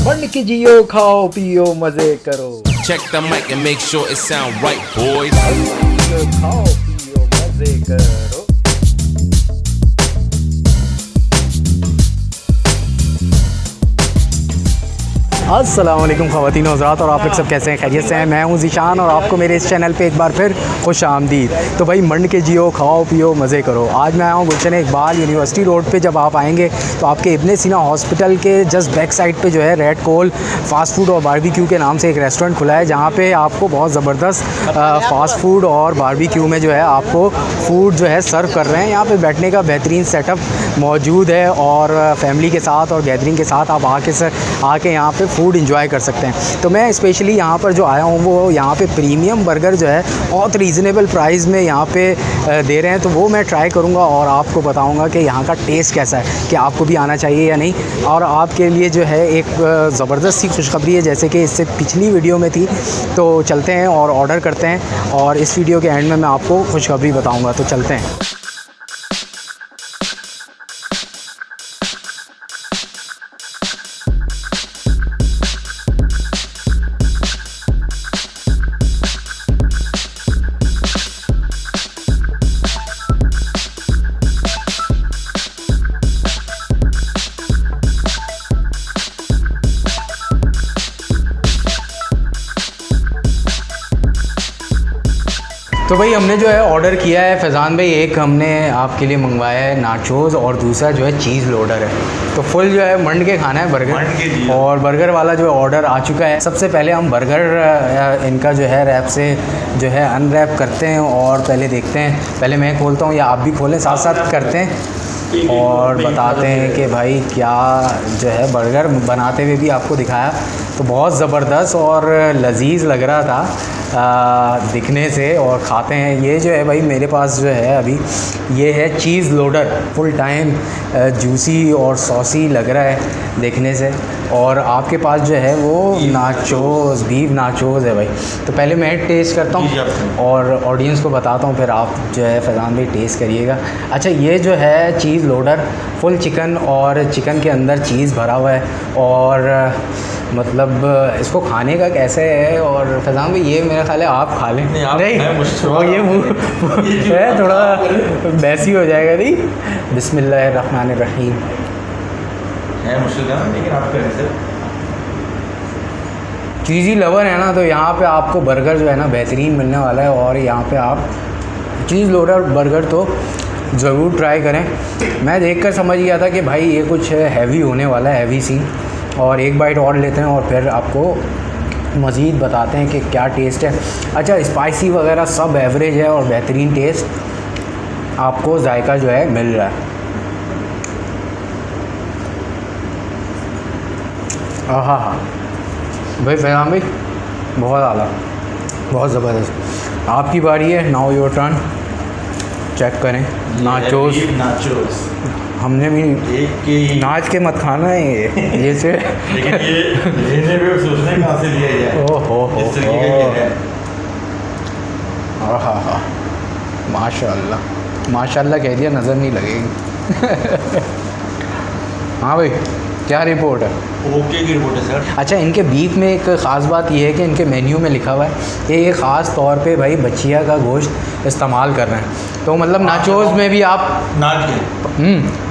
बन के जियो खाओ पियो मजे करो। Check the mic and make sure it sound right, boys. जियो खाओ पियो मजे करो। अस्सलाम वालेकुम ख़वातीन हज़रात, और आप लोग सब कैसे हैं? खैरियत से हैं? मैं हूं ज़ीशान और आपको मेरे इस चैनल पे एक बार फिर खुश आमदीद। तो भाई मंड के जियो खाओ पियो मज़े करो। आज मैं आया हूँ गुलशन इकबाल यूनिवर्सिटी रोड पे। जब आप आएंगे तो आपके इब्ने सीना हॉस्पिटल के जस्ट बैक साइड पे जो है रेड कोल फ़ास्ट फूड और बारबेक्यू के नाम से एक रेस्टोरेंट खुला है, जहाँ पे आपको बहुत ज़बरदस्त फ़ास्ट फूड और बारबेक्यू में जो है आपको फ़ूड जो है सर्व कर रहे हैं। यहाँ पर बैठने का बेहतरीन सेटअप मौजूद है और फैमिली के साथ और गैदरिंग के साथ आप आके यहाँ पे फ़ूड इंजॉय कर सकते हैं। तो मैं स्पेशली यहाँ पर जो आया हूँ वो यहाँ पे प्रीमियम बर्गर जो है बहुत रीज़नेबल प्राइस में यहाँ पे दे रहे हैं, तो वो मैं ट्राई करूँगा और आपको बताऊँगा कि यहाँ का टेस्ट कैसा है, कि आपको भी आना चाहिए या नहीं। और आपके लिए जो है एक ज़बरदस्त सी खुशखबरी है, जैसे कि इससे पिछली वीडियो में थी। तो चलते हैं और ऑर्डर करते हैं और इस वीडियो के एंड में मैं आपको खुशखबरी बताऊँगा। तो चलते हैं। तो भाई हमने जो है ऑर्डर किया है फैज़ान भाई, एक हमने आपके लिए मंगवाया है नाचोज़ और दूसरा जो है चीज़ लोडर है। तो फुल जो है मंड के खाना है बर्गर, और बर्गर वाला जो ऑर्डर आ चुका है। सबसे पहले हम बर्गर इनका जो है रैप से जो है अनरैप करते हैं और पहले देखते हैं। पहले मैं खोलता हूँ या आप भी खोलें, साथ साथ करते हैं और बताते हैं कि भाई क्या जो है बर्गर बनाते हुए भी आपको दिखाया। तो बहुत ज़बरदस्त और लजीज़ लग रहा था दिखने से, और खाते हैं। ये जो है भाई मेरे पास जो है अभी ये है चीज़ लोडर, फुल टाइम जूसी और सॉसी लग रहा है देखने से। और आपके पास जो है वो नाचोज़, बीफ नाचोज़ है भाई। तो पहले मैं टेस्ट करता हूँ और ऑडियंस को बताता हूँ, फिर आप जो है फैज़ान भाई टेस्ट करिएगा। अच्छा, ये जो है चीज़ लोडर फुल चिकन, और चिकन के अंदर चीज़ भरा हुआ है, और मतलब इसको खाने का कैसे है। और फैज़ान भाई ये मेरा ख्याल है आप खा लें। नहीं वो ये है थोड़ा बैसी हो जाएगा। नहीं, बिस्मिल्लाहिर्रहमानिर्रहीम है मुश्किल है, लेकिन आप करें सर। चीज़ी लवर है ना, तो यहाँ पे आपको बर्गर जो है ना बेहतरीन मिलने वाला है। और यहाँ पे आप चीज़ लोडर बर्गर तो ज़रूर ट्राई करें। मैं देखकर समझ गया था कि भाई ये कुछ हैवी होने वाला है, हैवी सी। और एक बाइट और लेते हैं और फिर आपको मज़ीद बताते हैं कि क्या टेस्ट है। अच्छा, स्पाइसी वगैरह सब एवरेज है और बेहतरीन टेस्ट आपको जायका जो है मिल रहा है। हाँ हाँ भाई फैज़ान भाई बहुत आला, बहुत ज़बरदस्त। आपकी बारी है, नाउ योर टर्न। चेक करें नाचोज़। हमने भी नाच के मत खाना है ये से लेकिन ये लेने पे सोचना कहाँ से लिया जाए। ओहो हाँ हाँ हाँ, माशाल्लाह माशाल्लाह कह दिया, नज़र नहीं लगेगी। हाँ भाई क्या रिपोर्ट है? ओके की रिपोर्ट है सर। अच्छा, इनके बीफ में एक ख़ास बात ये है कि इनके मेन्यू में लिखा हुआ है कि ये ख़ास तौर पे भाई बछिया का गोश्त इस्तेमाल कर रहे हैं। तो मतलब नाचोज़ में भी आप नाच गए,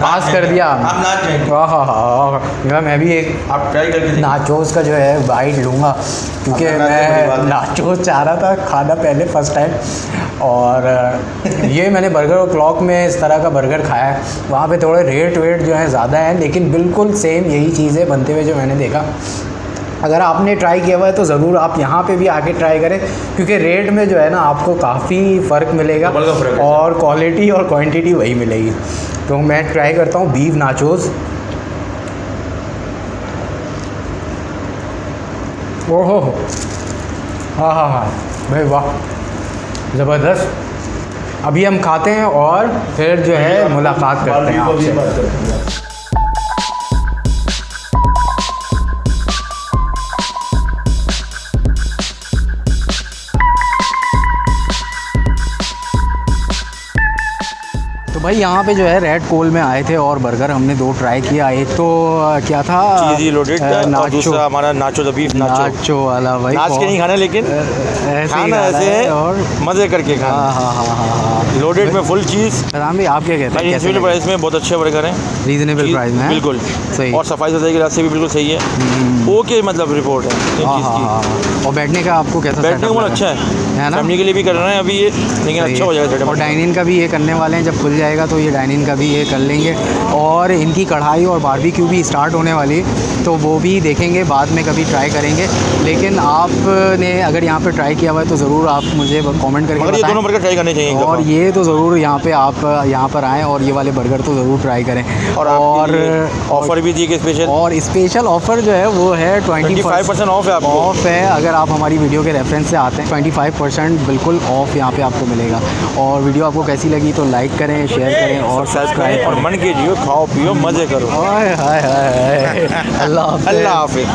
पास कर दिया। आप नाच जाएंगे। हाँ हाँ हाँ, मैं भी एक आप ट्राई करके नाचोज़ का जो है बाइट लूँगा, क्योंकि मैं नाचोज़ चाह रहा था खाना पहले फ़र्स्ट टाइम। और ये मैंने बर्गर क्लॉक में इस तरह का बर्गर खाया है, वहाँ पे थोड़े रेट वेट जो है ज़्यादा है, लेकिन बिल्कुल सेम यही चीज़ है बनते हुए जो मैंने देखा। अगर आपने ट्राई किया हुआ है तो ज़रूर आप यहाँ पे भी आके ट्राई करें, क्योंकि रेट में जो है ना आपको काफ़ी फ़र्क मिलेगा और क्वालिटी और क्वांटिटी वही मिलेगी। तो मैं ट्राई करता हूँ बीफ नाचोज़। ओहो हाँ हाँ हाँ भाई वाह, ज़बरदस्त। अभी हम खाते हैं और फिर जो है मुलाकात करते हैं आपसे। भाई यहाँ पे जो है रेड कोल में आए थे और बर्गर हमने 2 ट्राई किया। एक तो क्या था, चीज़ी लोडेड और नाचो, दूसरा हमारा नाचो द बीफ नाचो वाला भाई। नाच के नहीं खाना, लेकिन ऐसे ही खाना खाना ऐसे है और मज़े करके खाना। हाँ। लोडेड में फुल चीज़। फैजान भाई आप क्या कहते हैं, कैसे रिजनेबल प्राइस में बहुत अच्छे बर्गर हैं, रीजनेबल प्राइस में है? बिल्कुल सही। और सफाई सुथराई के रास्ते भी बिल्कुल सही है। ओके मतलब रिपोर्ट है इन चीज़ की। और बैठने का आपको कैसा बैठने का setup बहुत लगा? अच्छा है ना? फैमिली के लिए भी कर रहे हैं अभी ये, लेकिन सही अच्छा हो है। जाएगा सेटअप। और डाइनिंग का भी ये करने वाले हैं, जब खुल जाएगा तो ये डाइनिंग का भी ये कर लेंगे। और इनकी कढ़ाई और बारबेक्यू भी स्टार्ट होने वाली है, तो वो भी देखेंगे, बाद में कभी ट्राई करेंगे। लेकिन आपने अगर यहाँ पे ट्राई किया हुआ है तो ज़रूर आप मुझे कमेंट करके मगर ये बताएं। दोनों बर्गर ट्राई करने चाहिए एक और दफ़ा। ये तो ज़रूर यहाँ पे आप यहाँ पर आएँ और ये वाले बर्गर तो ज़रूर ट्राई करें। और ऑफर भी दी गई स्पेशल, और स्पेशल ऑफ़र जो है वो है 25% ऑफ है आपको। ऑफ है। अगर आप हमारी वीडियो के रेफरेंस से आते हैं 25% बिल्कुल ऑफ यहाँ पे आपको मिलेगा। और वीडियो आपको कैसी लगी तो लाइक करें, शेयर करें और सब्सक्राइब और करें। मन के जियो, खाओ पियो, मज़े करो। हाय हाय हाय। अल्लाह हाफ़िज़। अल्लाह हाफिज़।